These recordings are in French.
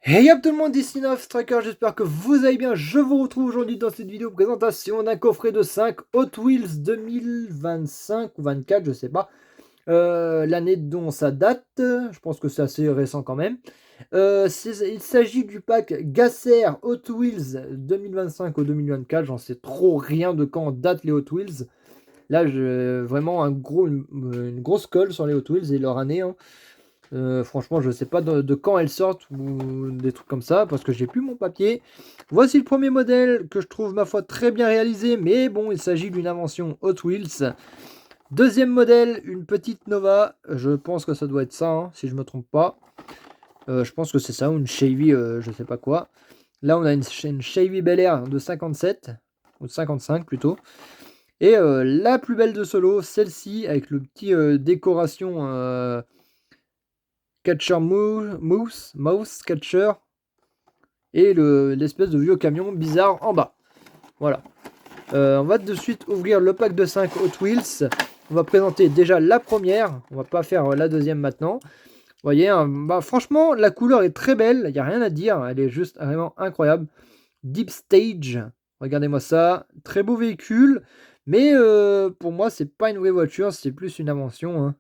Hey up tout le monde, ici Nov Striker, j'espère que vous allez bien. Je vous retrouve aujourd'hui dans cette vidéo présentation d'un coffret de 5 Hot Wheels 2025 ou 24, je sais pas. L'année dont ça date, je pense que c'est assez récent quand même. Il s'agit du pack Gasser Hot Wheels 2025 ou 2024, j'en sais trop rien de quand datent les Hot Wheels. Là, vraiment une grosse colle sur les Hot Wheels et leur année, hein. Franchement, je sais pas de quand elles sortent ou des trucs comme ça parce que j'ai plus mon papier. Voici le premier modèle que je trouve ma foi très bien réalisé, mais bon, il s'agit d'une invention Hot Wheels. Deuxième modèle, une petite Nova. Je pense que ça doit être ça, hein, si je me trompe pas. Je pense que c'est ça, ou une Chevy, je sais pas quoi. Là, on a une Chevy Bel Air de 57 ou de 55 plutôt. Et la plus belle de solo, celle-ci avec le petit décoration. Catcher Mouse Catcher et l'espèce de vieux camion bizarre en bas. Voilà. On va de suite ouvrir le pack de 5 Hot Wheels. On va présenter déjà la première. On va pas faire la deuxième maintenant. Vous voyez, hein, bah, franchement, la couleur est très belle. Il n'y a rien à dire. Elle est juste vraiment incroyable. Deep Stage. Regardez-moi ça. Très beau véhicule. Mais pour moi, c'est pas une vraie voiture. C'est plus une invention, hein.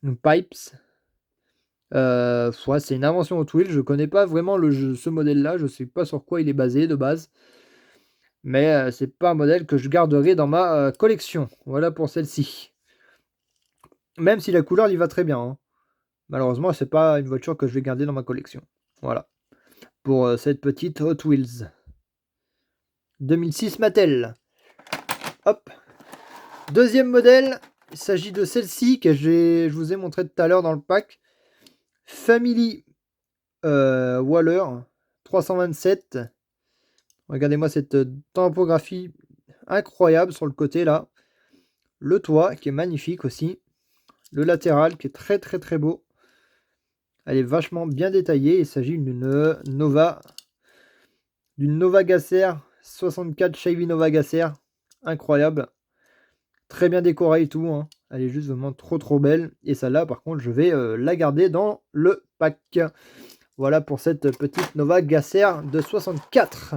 Une Pipes. Ouais, c'est une invention Hot Wheels. Je connais pas vraiment ce modèle-là. Je sais pas sur quoi il est basé de base. Mais c'est pas un modèle que je garderai dans ma collection. Voilà pour celle-ci. Même si la couleur lui va très bien, hein. Malheureusement, c'est pas une voiture que je vais garder dans ma collection. Voilà. Pour cette petite Hot Wheels. 2006 Mattel. Hop. Deuxième modèle. Il s'agit de celle-ci que je vous ai montré tout à l'heure dans le pack. Family Waller 327. Regardez-moi cette typographie incroyable sur le côté là. Le toit qui est magnifique aussi. Le latéral qui est très très très beau. Elle est vachement bien détaillée. Il s'agit d'une Nova Gasser 64 Chevy Nova Gasser. Incroyable. Très bien décorée et tout, hein. Elle est juste vraiment trop trop belle. Et celle-là par contre je vais la garder dans le pack. Voilà pour cette petite Nova Gasser de 64.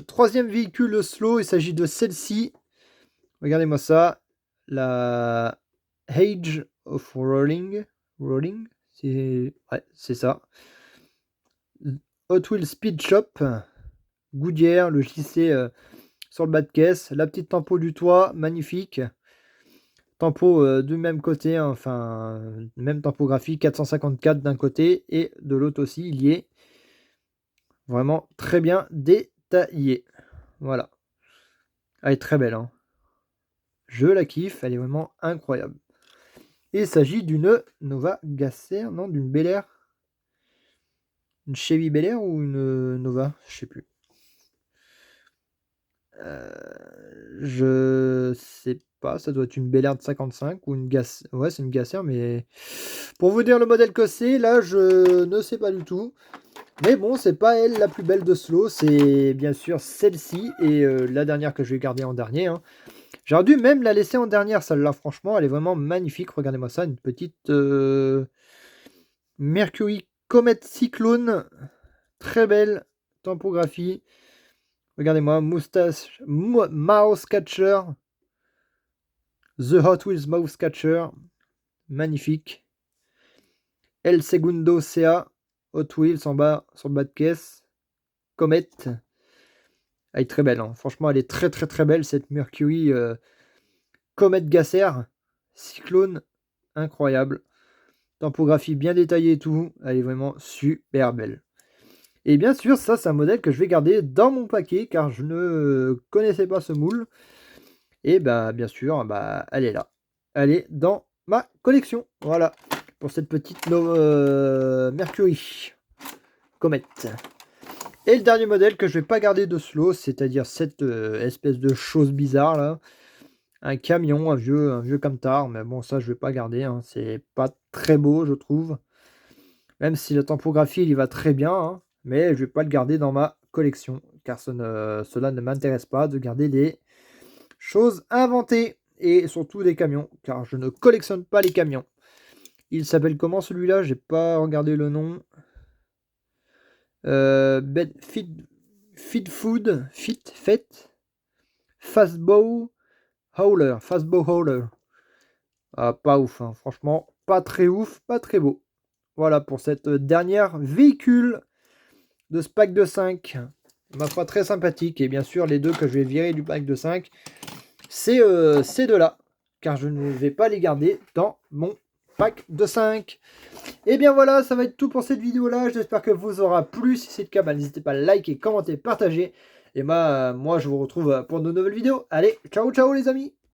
Troisième véhicule slow, il s'agit de celle-ci. Regardez-moi ça. La Age of Rolling. Rolling, c'est ouais, c'est ça. Hot Wheels Speed Shop. Goodyear, le JC sur le bas de caisse. La petite tempo du toit, magnifique. Tempo du même côté, hein, enfin, même tempographie, 454 d'un côté et de l'autre aussi, il y est. Vraiment très bien détaillé. Voilà. Elle est très belle, hein. Je la kiffe, elle est vraiment incroyable. Et il s'agit d'une Nova Gasser, non, d'une Bel Air. Une Chevy Bel Air ou une Nova, je sais plus. Je sais pas, ça doit être une Bel Air de 55 ou une Gasser. Ouais, c'est une Gasser, mais pour vous dire le modèle que c'est, là, je ne sais pas du tout. Mais bon, c'est pas elle la plus belle de Slow, c'est bien sûr celle-ci et la dernière que je vais garder en dernier, hein. J'aurais dû même la laisser en dernière, celle-là, franchement, elle est vraiment magnifique. Regardez-moi ça, une petite Mercury Comet Cyclone. Très belle typographie. Regardez-moi, moustache, mouse catcher. The Hot Wheels mouse catcher. Magnifique. El Segundo CA. Hot Wheels en bas, sur le bas de caisse. Comet. Elle est très belle, hein. Franchement, elle est très très très belle, cette Mercury Comet Gasser. Cyclone. Incroyable. Typographie bien détaillée et tout. Elle est vraiment super belle. Et bien sûr, ça, c'est un modèle que je vais garder dans mon paquet car je ne connaissais pas ce moule. Et bah, bien sûr, bah, elle est là. Elle est dans ma collection. Voilà. Pour cette petite Mercury Comet. Et le dernier modèle que je vais pas garder de slow, c'est-à-dire cette espèce de chose bizarre là. Un camion, un vieux camtar. Mais bon, ça, je vais pas garder, hein. C'est pas très beau, je trouve. Même si la typographie, il y va très bien, hein. Mais je vais pas le garder dans ma collection. Car cela ne m'intéresse pas de garder des choses inventées. Et surtout des camions. Car je ne collectionne pas les camions. Il s'appelle comment celui-là? J'ai pas regardé le nom. Fit Food, Fastbow Howler. Ah, pas ouf, hein. Franchement, pas très ouf, pas très beau. Voilà pour cette dernière véhicule de ce pack de 5. Ma foi, très sympathique. Et bien sûr, les deux que je vais virer du pack de 5, c'est ces deux-là. Car je ne vais pas les garder dans mon pack de 5. Et bien voilà, ça va être tout pour cette vidéo-là. J'espère que vous aura plu. Si c'est le cas, n'hésitez pas à liker, commenter, partager. Et moi, je vous retrouve pour de nouvelles vidéos. Allez, ciao, ciao les amis!